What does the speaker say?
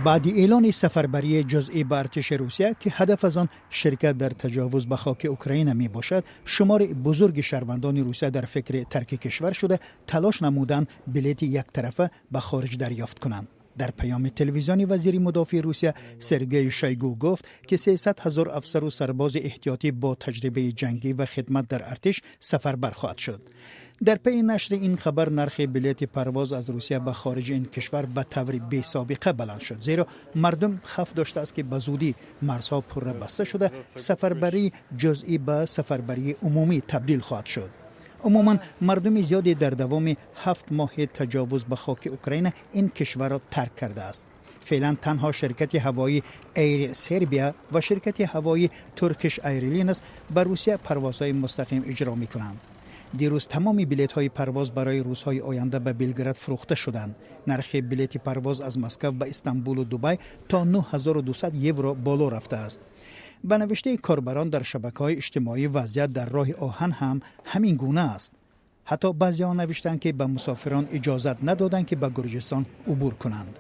بعد اعلان سفربری جزئی به ارتش روسیه که هدف از آن شرکت در تجاوز به خاک اوکراین می باشد، شمار بزرگ شهروندان روسیه در فکر ترک کشور شده تلاش نمودند بلیط یک طرفه به خارج دریافت کنند. در پیام تلویزیونی وزیر مدافع روسیه سرگئی شویگو گفت که 300,000 افسر و سرباز احتیاطی با تجربه جنگی و خدمت در ارتش سفربر خواهد شد. در پی نشر این خبر نرخ بلیط پرواز از روسیه به خارج این کشور به طور بی سابقه بلند شد، زیرا مردم خوف داشته است که به زودی مرزها پر بسته شده سفربری جزئی به سفربری عمومی تبدیل خواهد شد. عموما مردم زیادی در دوام 7 ماه تجاوز به خاک اوکراین این کشور را ترک کرده است. فعلا تنها شرکت هوایی ایر سربیا و شرکت هوایی ترکش ایرلاینز به روسیه پروازهای مستقیم اجرا می کنند. دیروز تمامی بلیط های پرواز برای روزهای آینده به بلگراد فروخته شدند. نرخ بلیط پرواز از مسکو به استانبول و دبی تا 9200 یورو بالا رفته است. به نوشته کاربران در شبکه‌های اجتماعی وضعیت در راه آهن هم همین گونه است. حتی بعضی‌ها نوشتند که به مسافران اجازت ندادند که به گرجستان عبور کنند.